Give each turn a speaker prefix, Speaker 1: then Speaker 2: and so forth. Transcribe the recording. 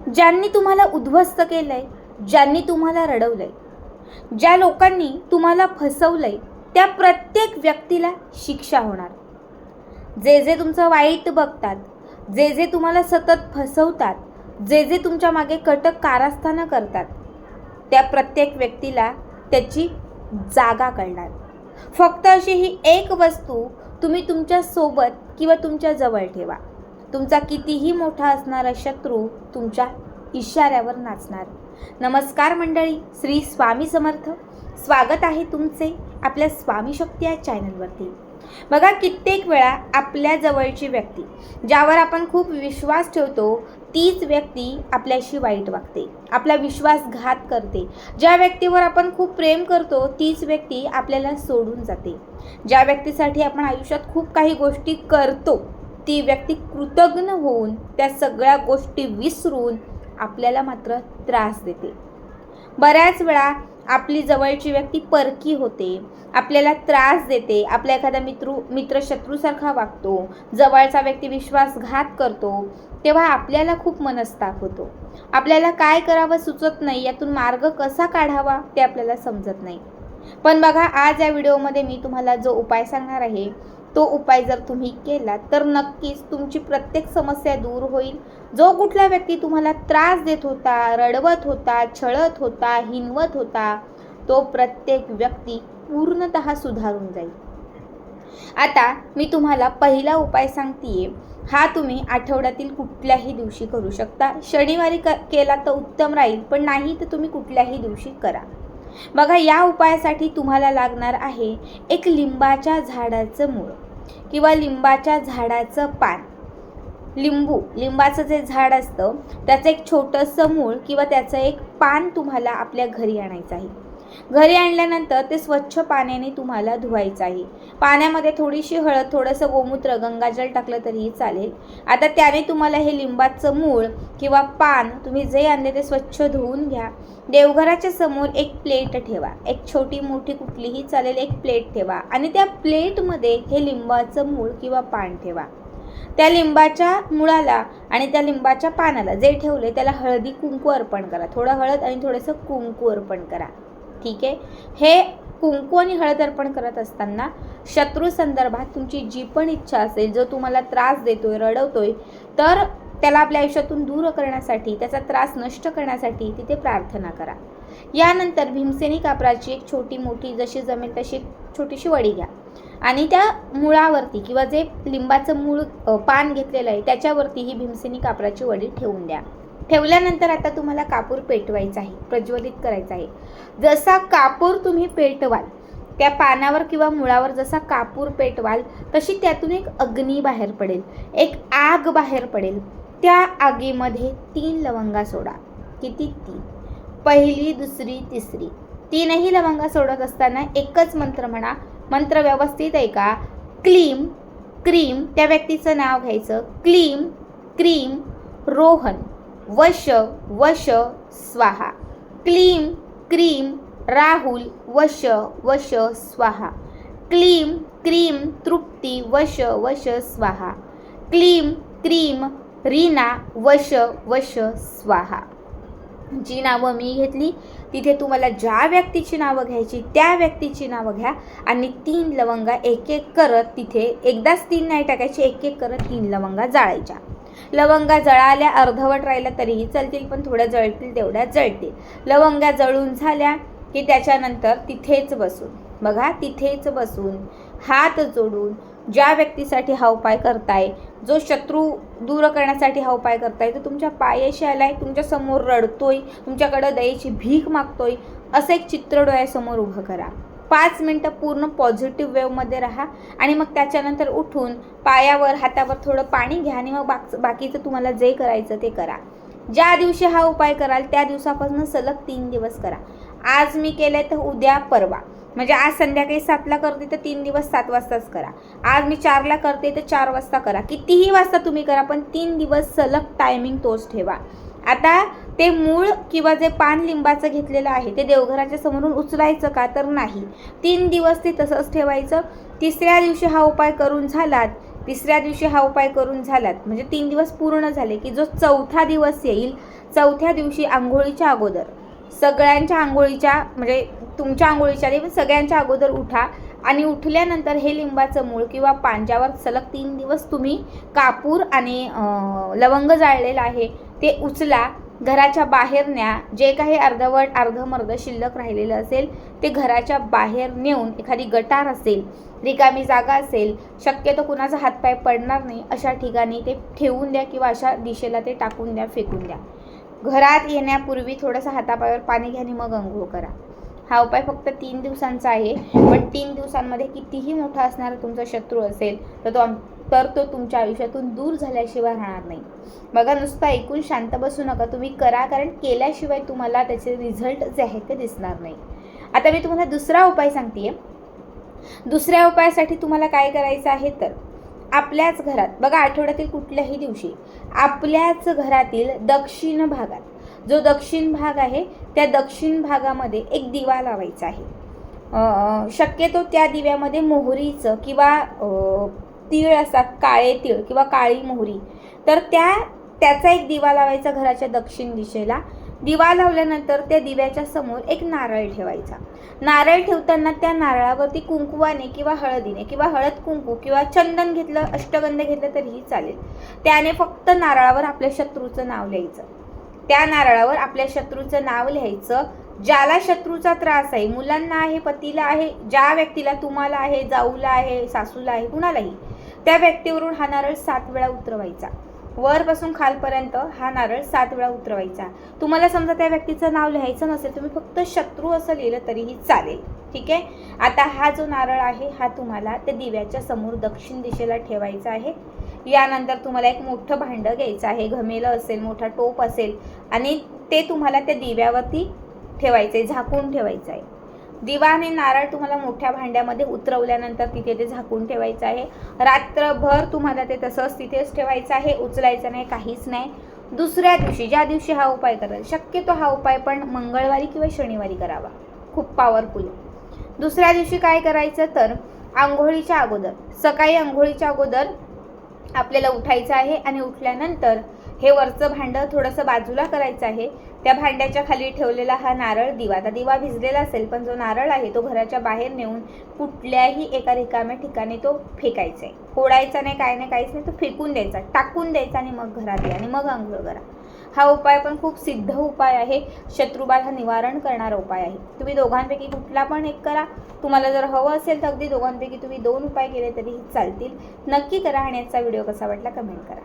Speaker 1: ज्यांनी तुम्हाला उद्ध्वस्त केलंय, ज्यांनी तुम्हाला रडवलंय, ज्या लोकांनी तुम्हाला फसवलंय, त्या प्रत्येक व्यक्तीला शिक्षा होणार. जे जे तुमचं वाईट बघतात, जे जे तुम्हाला सतत फसवतात, जे जे तुमच्या मागे कटक कारस्थानं करतात, त्या प्रत्येक व्यक्तीला त्याची जागा कळणार. फक्त अशी ही एक वस्तू तुम्ही तुमच्या सोबत किंवा तुमच्या जवळ ठेवा. तुमचा कितीही मोठा असणारा शत्रू तुमच्या इशाऱ्यावर नाचणार. नमस्कार मंडळी, श्री स्वामी समर्थ. स्वागत आहे तुमचे आपल्या स्वामी शक्ती या चॅनलवरती. बघा, कित्येक वेळा आपल्या जवळची व्यक्ती, ज्यावर आपण खूप विश्वास ठेवतो, तीच व्यक्ती आपल्याशी वाईट वागते, आपला विश्वासघात करते. ज्या व्यक्तीवर आपण खूप प्रेम करतो, तीच व्यक्ती आपल्याला सोडून जाते. ज्या व्यक्तीसाठी आपण आयुष्यात खूप काही गोष्टी करतो, ती व्यक्ती कृतज्ञ होऊन त्या सगळ्या गोष्टी विसरून आपल्याला मात्र त्रास देते. बऱ्याच वेळा आपली जवळची व्यक्ती परकी होते, आपल्याला त्रास देते, आपला एखादा मित्र शत्रूसारखा वागतो, जवळचा व्यक्ती विश्वासघात करतो, तेव्हा आपल्याला खूप मनस्ताप होतो. आपल्याला काय करावं सुचत नाही, यातून मार्ग कसा काढावा ते आपल्याला समजत नाही. पण बघा, आज या व्हिडिओमध्ये मी तुम्हाला जो उपाय सांगणार आहे, तो उपाय जर तुम्ही केला तर नक्कीच तुमची प्रत्येक समस्या दूर होईल. जो कुठला व्यक्ती तुम्हाला त्रास देत होता, रडवत होता, छळत होता, हिणवत होता, तो प्रत्येक व्यक्ती पूर्णतः सुधारून जाईल. आता मी तुम्हाला पहिला उपाय सांगतेय. हा तुम्ही आठवड्यातील कुठल्याही दिवशी करू शकता. शनिवारी केला तर उत्तम राहील, पण नाही तर तुम्ही कुठल्याही दिवशी करा. बघा, या उपायासाठी तुम्हाला लागणार आहे एक लिंबाच्या झाडाचं मूळ किंवा लिंबाच्या झाडाचं पान. लिंबाचं जे झाड असतं त्याचं एक छोटंसं मूळ किंवा त्याचं एक पान तुम्हाला आपल्या घरी आणायचं आहे. घरी आणल्यानंतर ते स्वच्छ पाण्याने तुम्हाला धुवायचं आहे. पाण्यामध्ये थोडीशी हळद, थोडंसं गोमूत्र, गंगाजल टाकलं तरीही चालेल. आता त्याने तुम्हाला हे लिंबाचं मूळ किंवा पान तुम्ही जे आणले ते स्वच्छ धुवून घ्या. देवघराच्या समोर एक प्लेट ठेवा, एक छोटी मोठी कुठलीही चालेल, एक प्लेट ठेवा आणि त्या प्लेटमध्ये हे लिंबाचं मूळ किंवा पान ठेवा. त्या लिंबाच्या मुळाला आणि त्या लिंबाच्या पानाला जे ठेवले त्याला हळदी कुंकू अर्पण करा. थोडं हळद आणि थोडंसं कुंकू अर्पण करा. ठीक आहे. हे कुंकू आणि हळद अर्पण करत असताना शत्रू संदर्भात तुमची जी पण इच्छा असेल, जो तुम्हाला त्रास देतोय, रडवतोय, तर त्याला आपल्या आयुष्यातून दूर करण्यासाठी, त्याचा त्रास नष्ट करण्यासाठी तिथे प्रार्थना करा. यानंतर भीमसेनी कापराची एक छोटी मोठी जशी जमेल तशी छोटीशी वडी घ्या आणि त्या मुळावरती किंवा जे लिंबाचं मूळ पान घेतलेलं आहे त्याच्यावरती ही भीमसेनी कापराची वडी ठेवून द्या. ठेवल्यानंतर आता तुम्हाला कापूर पेटवायचा आहे, प्रज्वलित करायचा आहे. जसा कापूर तुम्ही पेटवाल, त्या पानावर किंवा मुळावर जसा कापूर पेटवाल, तशी त्यातून एक अग्नी बाहेर पडेल, एक आग बाहेर पडेल. त्या आगीमध्ये 3 लवंगा सोडा. किती? 3. पहिली, दुसरी, तिसरी, 3ही लवंगा सोडत असताना एकच मंत्र म्हणा. मंत्र व्यवस्थित ऐका. क्लीम क्रीम, त्या व्यक्तीचं नाव घ्यायचं. क्लीम क्रीम रोहन वश वश स्वाहा. क्लीम क्रीम राहुल वश वश स्वाहा. क्लीम क्रीम तृप्ती वश वश स्वाहा. क्लीम क्रीम रीना वश वश स्वाहा. जी नावं मी घेतली तिथे तुम्हाला ज्या व्यक्तीची नावं घ्यायची त्या व्यक्तीची नावं घ्या आणि 3 लवंगा एक एक करत, तिथे एकदाच 3 नाही टाकायची, एक एक करत 3 लवंगा जाळायच्या. लवंगा जळाल्या, अर्धवट राहिल्या तरीही चालतील, पण थोड्या जळतील तेवढ्या जळतील. लवंगा जळून झाल्या की त्याच्यानंतर तिथेच बसून, बघा, तिथेच बसून हात जोडून ज्या व्यक्तीसाठी हा उपाय करताय, जो शत्रू दूर करण्यासाठी हा उपाय करताय, तो तुमच्या पायाशी आलाय, तुमच्या समोर रडतोय, तुमच्याकडे दयेची भीक मागतोय, असं एक चित्र डोळ्यासमोर उभं करा. 5 मिनटं पूर्ण पॉझिटिव्ह वेवमध्ये राहा आणि मग त्याच्यानंतर उठून पायावर, हातावर थोडं पाणी घ्या आणि मग बाकीचं तुम्हाला जे करायचं ते करा. ज्या दिवशी हा उपाय कराल त्या दिवसापासून सलग 3 दिवस करा. आज मी केलंय तर उद्या, परवा, म्हणजे आज संध्याकाळी 7ला करते तर 3 दिवस 7 वाजताच करा. आज मी 4ला करते तर 4 वाजता करा. कितीही वाजता तुम्ही करा, पण 3 दिवस सलग टायमिंग तोच ठेवा. आता ते मूळ किंवा जे पान लिंबाचं घेतलेलं आहे ते देवघराच्या समोरून उचलायचं का? तर नाही. 3 दिवस ते तसंच ठेवायचं. तिसऱ्या दिवशी हा उपाय करून झालात म्हणजे 3 दिवस पूर्ण झाले की जो 4था दिवस येईल चौथ्या दिवशी आंघोळीच्या अगोदर सगळ्यांच्या आंघोळीच्या म्हणजे तुमच्या आंघोळीच्या आधी सगळ्यांच्या अगोदर उठा आणि उठल्यानंतर हे लिंबाचं मूळ किंवा पान ज्यावर सलग 3 दिवस तुम्ही कापूर आणि लवंग जाळलेलं आहे ते उचला, घराच्या बाहेर न्या. जे काही अर्धवट अर्धमर्ध शिल्लक राहिलेलं असेल ते घराच्या बाहेर नेऊन एखादी गटार असेल, रिकामी जागा असेल, शक्यतो कुणाचा हातपाय पडणार नाही अशा ठिकाणी ते ठेवून द्या किंवा अशा दिशेला ते टाकून द्या, फेकून द्या. घरात येण्यापूर्वी थोडंसं हातापायावर पाणी घ्या आणि मग अंघोळ करा. हा उपाय फक्त 3 दिवसांचा आहे, पण 3 दिवसांमध्ये कितीही मोठा असणारा तुमचा शत्रू असेल तर तो तुमच्या आयुष्यातून दूर झाल्याशिवाय राहणार नाही. बघा, नुसतं ऐकून शांत बसू नका, तुम्ही करा, कारण केल्याशिवाय तुम्हाला त्याचे रिझल्ट जे आहेत ते दिसणार नाही. आता मी तुम्हाला दुसरा उपाय सांगते. दुसऱ्या उपायासाठी तुम्हाला काय करायचं आहे तर आपल्याच घरात बघा, आठवड्यातील कुठल्याही दिवशी आपल्याच घरातील दक्षिण भागात जो दक्षिण भाग आहे त्या दक्षिण भागामध्ये एक दिवा लावायचा आहे. शक्यतो त्या दिव्यामध्ये मोहरीचं किंवा तीळ असतात, काळे तीळ किंवा काळी मोहरी, तर त्याचा एक दिवा लावायचा घराच्या दक्षिण दिशेला. दिवा लावल्यानंतर त्या दिव्याच्या समोर एक नारळ ठेवायचा. नारळ ठेवताना त्या नारळावरती कुंकवाने किंवा हळदीने किंवा हळद कुंकू किंवा चंदन घेतलं, अष्टगंध घेतलं तरीही चालेल. त्याने फक्त नारळावर आपल्या शत्रूचं नाव लिहायचं. त्या नारळावर आपल्या शत्रूचं नाव लिहायचं. ज्याला शत्रूचा त्रास आहे, मुलांना आहे, पतीला आहे, ज्या व्यक्तीला, तुम्हाला आहे, जाऊला आहे, सासूला आहे, कुणालाही, त्या व्यक्तीवरून हा नारळ 7 वेळा उतरवायचा. वरपासून खालपर्यंत हा नारळ 7 वेळा उतरवायचा. तुम्हाला समजा त्या व्यक्तीचं नाव लिहायचं नसेल, तुम्ही फक्त शत्रू असं लिहिलं तरीही चालेल. ठीक आहे. आता हा जो नारळ आहे हा तुम्हाला त्या दिव्याच्या समोर दक्षिण दिशेला ठेवायचा आहे. यानंतर तुम्हाला एक मोठं भांडं घ्यायचं आहे, घमेलं असेल, मोठा टोप असेल, आणि ते तुम्हाला त्या दिव्यावरती ठेवायचं आहे, झाकून ठेवायचं आहे. दिवा आणि नारळ तुम्हाला मोठ्या भांड्यामध्ये उतरवल्यानंतर तिथे ते झाकून ठेवायचं आहे. रात्रभर तुम्हाला ते तसंच तिथेच ठेवायचं आहे, उचलायचं नाही, काहीच नाही. दुसऱ्या दिवशी, ज्या दिवशी हा उपाय कराल, शक्यतो हा उपाय पण मंगळवारी किंवा शनिवारी करावा, खूप पॉवरफुल आहे. दुसऱ्या दिवशी काय करायचं तर आंघोळीच्या अगोदर, सकाळी आंघोळीच्या अगोदर आपल्याला उठायचं आहे आणि उठल्यानंतर हे वरचं भांडं थोडंसं बाजूला करायचं आहे. त्या भांड्याच्या खाली ठेवलेला हा नारळ दिवा, आता दिवा भिजलेला असेल पण जो नारळ आहे तो घराच्या बाहेर नेऊन कुठल्याही एका रिकाम्या ठिकाणी तो फेकायचा आहे. फोडायचा नाही, काय नाही, काहीच नाही, तो फेकून द्यायचा, टाकून द्यायचा आणि मग घरात या आणि मग आंघोळ करा. हा उपाय पण खूप सिद्ध उपाय आहे, शत्रुबाधा निवारण करणारा उपाय आहे. तुम्ही दोघांपैकी कुठला पण एक करा. तुम्हाला जर हवं असेल तर अगदी दोघांपैकी तुम्ही 2 उपाय केले तरीही चालतील. नक्की करा आणि याचा व्हिडिओ कसा वाटला कमेंट करा.